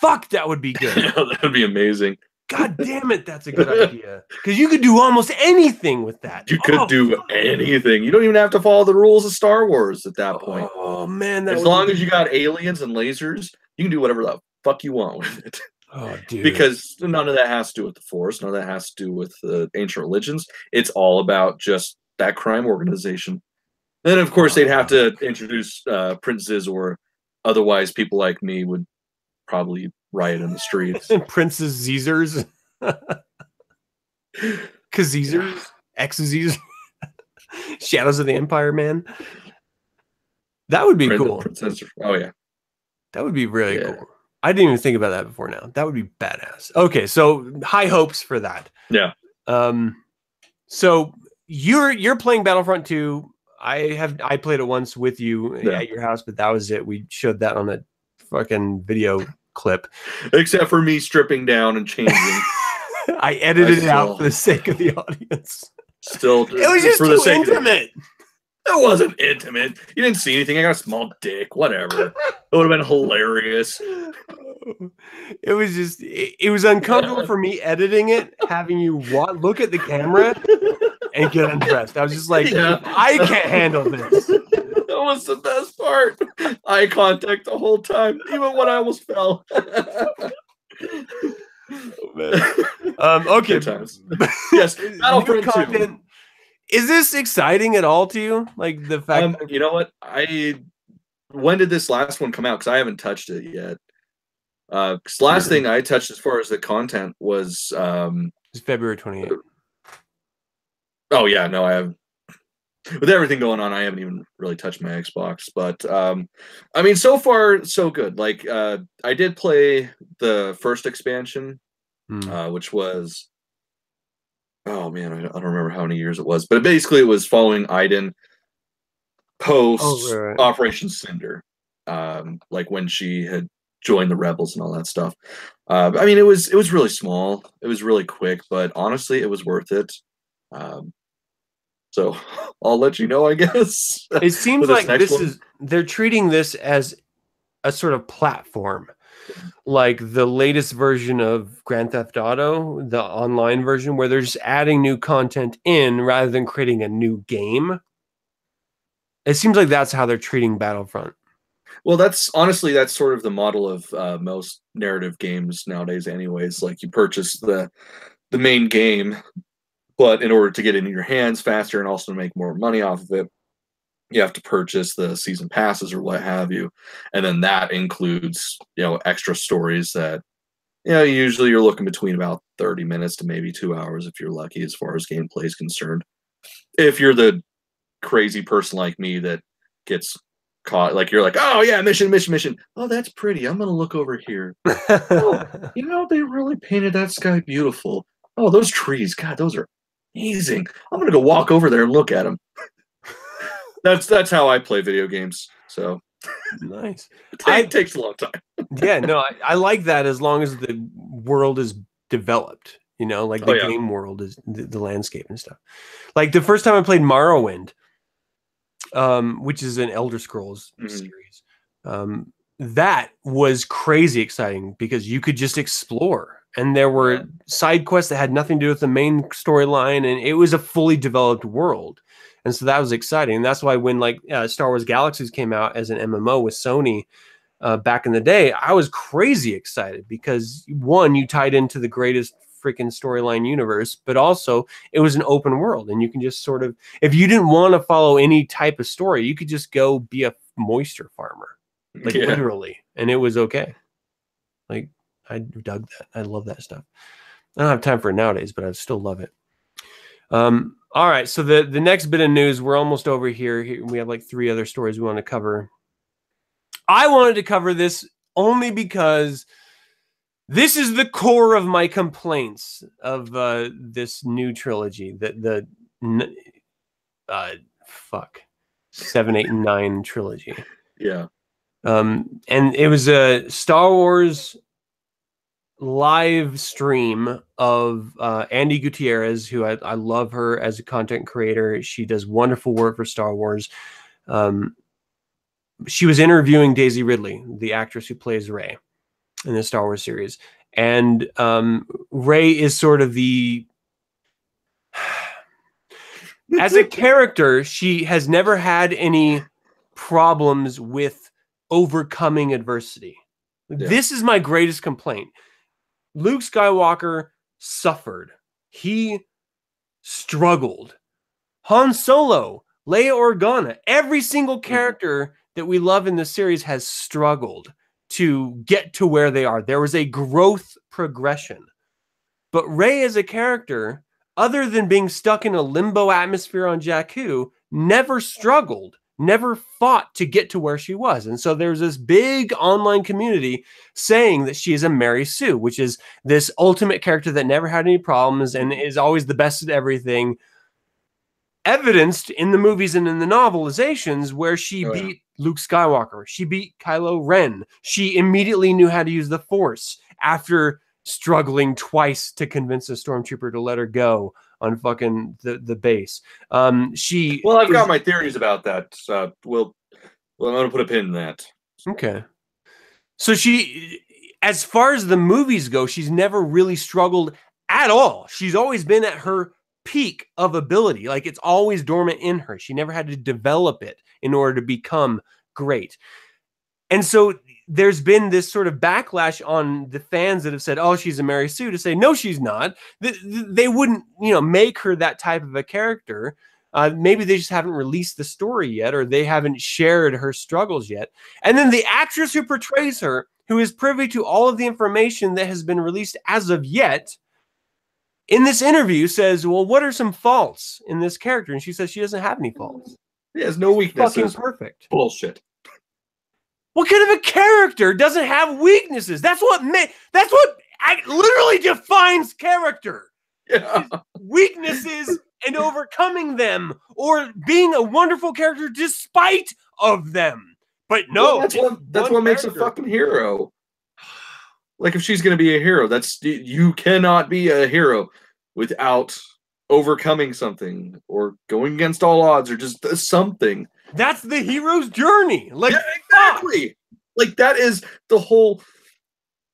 Fuck, that would be good. Yeah, that would be amazing. God damn it, that's a good idea. Because you could do almost anything with that. You could do anything. You don't even have to follow the rules of Star Wars at that point. Oh, man. As long as you got aliens and lasers, you can do whatever the fuck you want with it. Oh, dude. Because none of that has to do with the Force. None of that has to do with the ancient religions. It's all about just that crime organization. Then, of course, they'd have to introduce princes, or otherwise people like me would probably riot in the streets. Princes Caesars. Kazizers. Exazers. Shadows of the Empire, man. That would be cool. Princess. Oh, yeah. That would be really cool. I didn't even think about that before now. That would be badass. Okay, so high hopes for that. Yeah. So you're playing Battlefront 2. I played it once with you at your house, but that was it. We showed that on a fucking video clip. Except for me stripping down and changing. I edited it out for the sake of the audience. Still, it was just for too the sake intimate. It wasn't intimate. You didn't see anything. I got a small dick. Whatever. It would have been hilarious. It was just, it was uncomfortable for me editing it, having you look at the camera and get undressed. I was just like, I can't handle this. That was the best part. Eye contact the whole time, even when I almost fell. Oh, man. Okay. Yes. Battlefront 2. Is this exciting at all to you? Like the fact that... You know what? When did this last one come out? Because I haven't touched it yet. Because last thing I touched as far as the content was it's February 28th. Oh yeah, no, I have. With everything going on, I haven't even really touched my Xbox. But I mean, so far so good. Like I did play the first expansion, which was, oh man, I don't remember how many years it was, but basically it was following Iden post Operation Cinder, like when she had joined the rebels and all that stuff. I mean, it was really small, it was really quick, but honestly, it was worth it. So I'll let you know, I guess. It seems like they're treating this as a sort of platform. Like the latest version of Grand Theft Auto, the online version, where they're just adding new content in rather than creating a new game. It seems like that's how they're treating Battlefront. Well, that's sort of the model of most narrative games nowadays anyways. Like you purchase the main game, but in order to get it in your hands faster and also to make more money off of it, you have to purchase the season passes or what have you. And then that includes, extra stories that, usually you're looking between about 30 minutes to maybe 2 hours if you're lucky as far as gameplay is concerned. If you're the crazy person like me that gets caught, like you're like, oh yeah, mission. Oh, that's pretty. I'm going to look over here. Oh, they really painted that sky beautiful. Oh, those trees, God, those are amazing. I'm going to go walk over there and look at them. That's how I play video games. So nice. It takes a long time. Yeah, no, I like that as long as the world is developed. Like the game world is the landscape and stuff. Like the first time I played Morrowind, which is an Elder Scrolls series, that was crazy exciting because you could just explore. And there were side quests that had nothing to do with the main storyline, and it was a fully developed world. And so that was exciting. And that's why when Star Wars Galaxies came out as an MMO with Sony back in the day, I was crazy excited because one, you tied into the greatest freaking storyline universe, but also it was an open world. And you can just sort of, if you didn't want to follow any type of story, you could just go be a moisture farmer, literally. And it was okay. Like I dug that. I love that stuff. I don't have time for it nowadays, but I still love it. All right, so the next bit of news, we're almost over here. We have like 3 other stories we want to cover. I wanted to cover this only because this is the core of my complaints of this new trilogy, the 7, 8, and 9 trilogy. Yeah. And it was a Star Wars live stream of Andy Gutierrez, who I love her as a content creator. She does wonderful work for Star Wars. She was interviewing Daisy Ridley, the actress who plays Rey in the Star Wars series. And Rey is sort of as a character, she has never had any problems with overcoming adversity. Yeah. This is my greatest complaint. Luke Skywalker suffered. He struggled. Han Solo, Leia Organa, every single character that we love in the series has struggled to get to where they are. There was a growth progression. But Rey as a character, other than being stuck in a limbo atmosphere on Jakku, never struggled, never fought to get to where she was. And so there's this big online community saying that she is a Mary Sue, which is this ultimate character that never had any problems and is always the best at everything, evidenced in the movies and in the novelizations where she beat Luke Skywalker. She beat Kylo Ren. She immediately knew how to use the Force after struggling twice to convince a stormtrooper to let her go on fucking the base. I've got my theories about that. I'm going to put a pin in that. Okay. So she, as far as the movies go, she's never really struggled at all. She's always been at her peak of ability. Like, it's always dormant in her. She never had to develop it in order to become great. And so there's been this sort of backlash on the fans that have said, oh, she's a Mary Sue, to say, no, she's not. They wouldn't, make her that type of a character. Maybe they just haven't released the story yet, or they haven't shared her struggles yet. And then the actress who portrays her, who is privy to all of the information that has been released as of yet, in this interview says, well, what are some faults in this character? And she says she doesn't have any faults. She has no weaknesses. Fucking perfect. Bullshit. What kind of a character doesn't have weaknesses? That's what literally defines character. Yeah. Weaknesses and overcoming them, or being a wonderful character despite of them. But no, that's what makes a fucking hero. Like, if she's going to be a hero, you cannot be a hero without overcoming something or going against all odds or just something. That's the hero's journey. Like, yeah, exactly. Like, that is the whole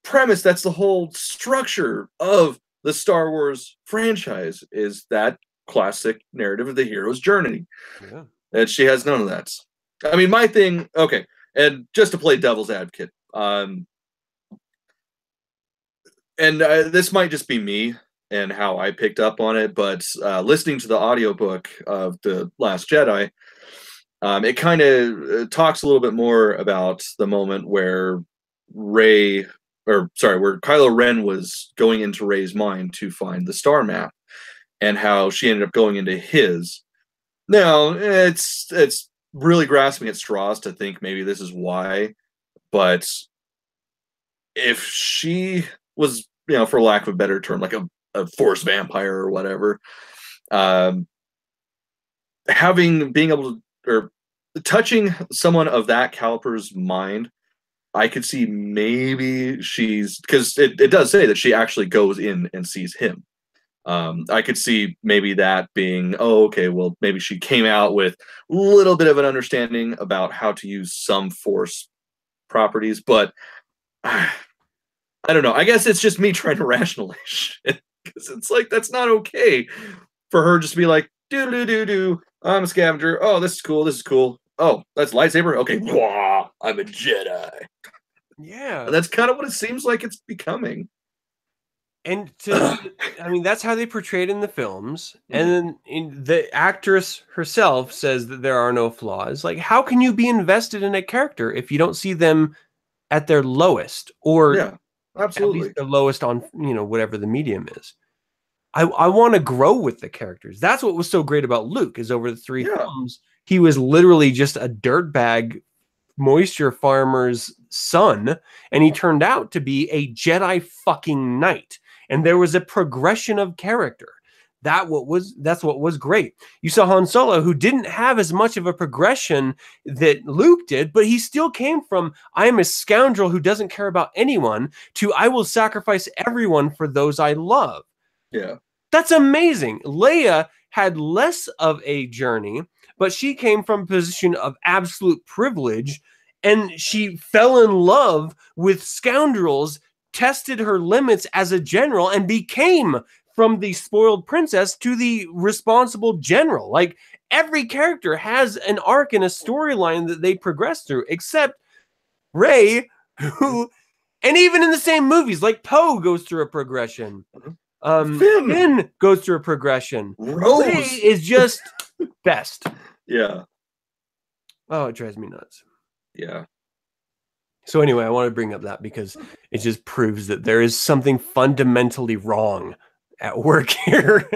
premise. That's the whole structure of the Star Wars franchise, is that classic narrative of the hero's journey. Yeah. And she has none of that. I mean, my thing, okay, and just to play devil's advocate, and this might just be me and how I picked up on it, but listening to the audiobook of The Last Jedi, it kind of talks a little bit more about the moment where where Kylo Ren was going into Rey's mind to find the star map, and how she ended up going into his. Now, it's really grasping at straws to think maybe this is why, but if she was, for lack of a better term, like a force vampire or whatever, touching someone of that caliber's mind, I could see maybe because it does say that she actually goes in and sees him. I could see maybe that being, oh, okay, well, maybe she came out with a little bit of an understanding about how to use some force properties, but I don't know. I guess it's just me trying to rationalize shit, because it's like, that's not okay for her just to be like, do, I'm a scavenger. Oh, this is cool. This is cool. Oh, that's lightsaber. Okay, wah, I'm a Jedi. Yeah, and that's kind of what it seems like it's becoming. And that's how they portrayed in the films. And then the actress herself says that there are no flaws. Like, how can you be invested in a character if you don't see them at their lowest, or absolutely, at least the lowest on, whatever the medium is? I want to grow with the characters. That's what was so great about Luke, is over the three films, he was literally just a dirtbag moisture farmer's son, and he turned out to be a Jedi fucking Knight. And there was a progression of character. That's what was great. You saw Han Solo, who didn't have as much of a progression that Luke did, but he still came from, I am a scoundrel who doesn't care about anyone, to I will sacrifice everyone for those I love. Yeah. That's amazing. Leia had less of a journey, but she came from a position of absolute privilege, and she fell in love with scoundrels, tested her limits as a general, and became from the spoiled princess to the responsible general. Like, every character has an arc and a storyline that they progress through, except Rey, who And even in the same movies, like Poe goes through a progression. Finn. Finn goes through a progression. Rose Rey is just best. Yeah. Oh, it drives me nuts. Yeah. So anyway, I want to bring up that because it just proves that there is something fundamentally wrong at work here.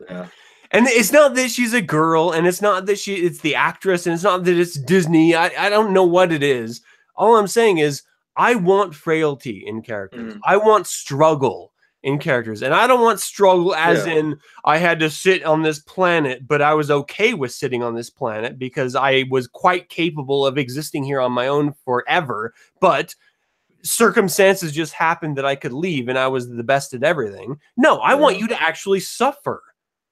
Yeah. And it's not that she's a girl, and it's not that it's the actress, and it's not that it's Disney. I don't know what it is. All I'm saying is I want frailty in characters. I want struggle in characters. And I don't want struggle as in I had to sit on this planet, but I was okay with sitting on this planet because I was quite capable of existing here on my own forever. But circumstances just happened that I could leave and I was the best at everything. No, I want you to actually suffer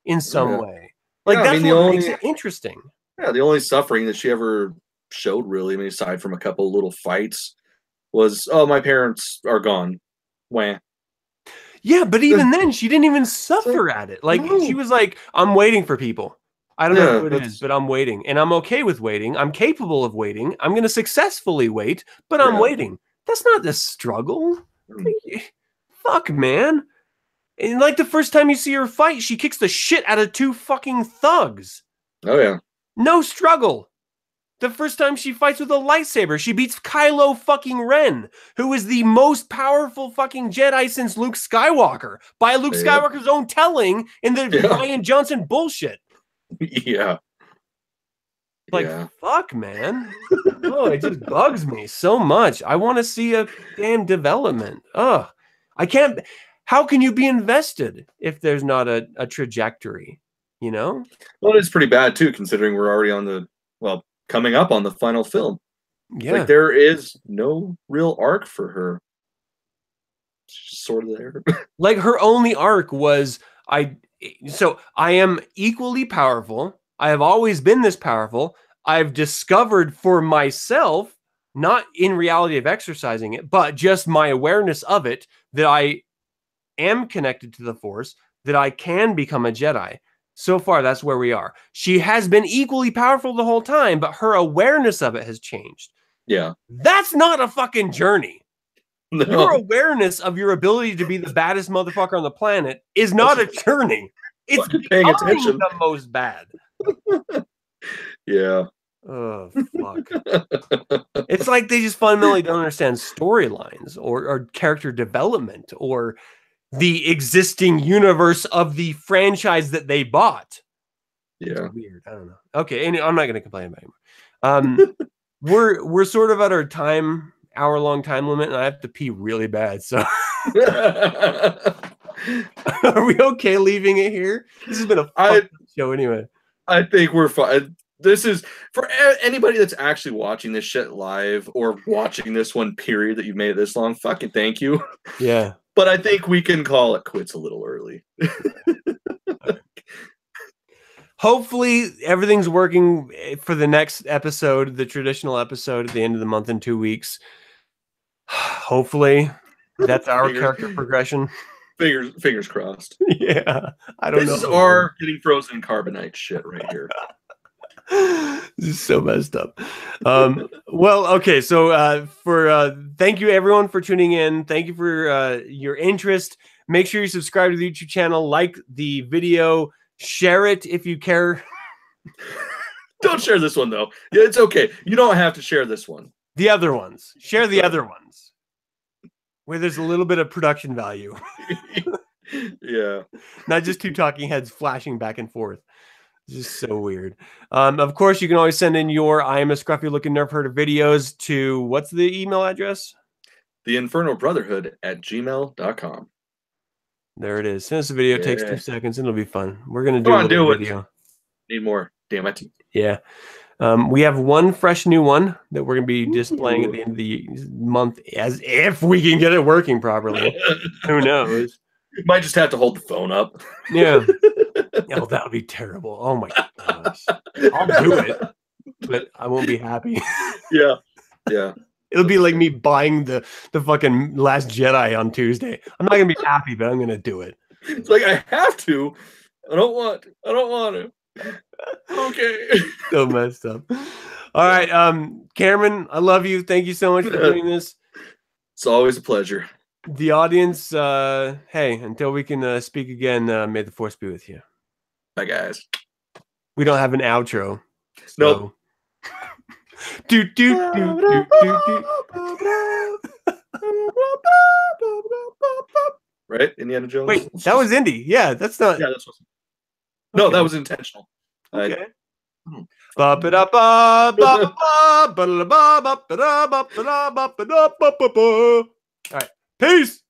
in some way. Like that's what makes it interesting. Yeah, the only suffering that she ever showed, really, I mean, aside from a couple little fights, was, oh, my parents are gone. Wah. Yeah, but even then, she didn't even suffer at it. Like, she was like, I'm waiting for people. I don't know who it is, but I'm waiting. And I'm okay with waiting. I'm capable of waiting. I'm going to successfully wait, but I'm waiting. That's not the struggle. Fuck, man. And like the first time you see her fight, she kicks the shit out of 2 fucking thugs. Oh, yeah. No struggle. The first time she fights with a lightsaber, she beats Kylo fucking Ren, who is the most powerful fucking Jedi since Luke Skywalker, by Luke Skywalker's own telling in the Ryan Johnson bullshit. Yeah. Like, fuck, man. Oh, it just bugs me so much. I want to see a damn development. Ugh. I can't... How can you be invested if there's not a trajectory, you know? Well, it's pretty bad, too, considering we're already on the... Well, coming up on the final film. Yeah. Like, there is no real arc for her. She's just sort of there. Like, her only arc was, I am equally powerful. I have always been this powerful. I've discovered for myself, not in reality of exercising it, but just my awareness of it, that I am connected to the Force, that I can become a Jedi. So far, that's where we are. She has been equally powerful the whole time, but her awareness of it has changed. Yeah. That's not a fucking journey. No. Your awareness of your ability to be the baddest motherfucker on the planet is not a journey. It's paying attention. The most bad. Yeah. Oh, fuck. It's like they just fundamentally don't understand storylines or character development or the existing universe of the franchise that they bought. Yeah. It's weird. I don't know. Okay, and I'm not going to complain about it anymore. We're sort of at our hour-long time limit, and I have to pee really bad. So, are we okay leaving it here? This has been a fun show anyway. I think we're fine. This is for anybody that's actually watching this shit live or watching this one period that you've made it this long. Fucking thank you. Yeah. But I think we can call it quits a little early. Hopefully everything's working for the next episode, the traditional episode at the end of the month in 2 weeks. Hopefully that's our character progression. Fingers crossed. Yeah. I don't know. This is our getting frozen carbonite shit right here. This is so messed up. Well, okay. So thank you everyone for tuning in. Thank you for your interest. Make sure you subscribe to the YouTube channel, like the video, share it if you care. Don't share this one though. Yeah, it's okay. You don't have to share this one. The other ones. Share the other ones. Where there's a little bit of production value. Yeah. Not just 2 talking heads flashing back and forth. It's just so weird. Of course, you can always send in your I am a Scruffy Looking Nerf Herder videos to, what's the email address? theinfernalbrotherhood@gmail.com. There it is. Send us a video. It takes 2 seconds and it'll be fun. We're going to do a video. Need more. Damn it. Yeah. We have one fresh new one that we're going to be displaying at the end of the month, as if we can get it working properly. Who knows? You might just have to hold the phone up. Yeah. Oh, that would be terrible. Oh my gosh. I'll do it, but I won't be happy. Yeah. Yeah. It'll be like me buying the fucking Last Jedi on Tuesday. I'm not going to be happy, but I'm going to do it. It's like, I have to. I don't want to. Okay. So messed up. All right. Cameron, I love you. Thank you so much for doing this. It's always a pleasure. The audience, hey, until we can speak again, may the force be with you. Bye, guys. We don't have an outro. So. Nope. Right? Indiana Jones? Wait, that was indie. Yeah, that's not. Yeah, that's what. No, that was intentional. Okay. All right. Peace.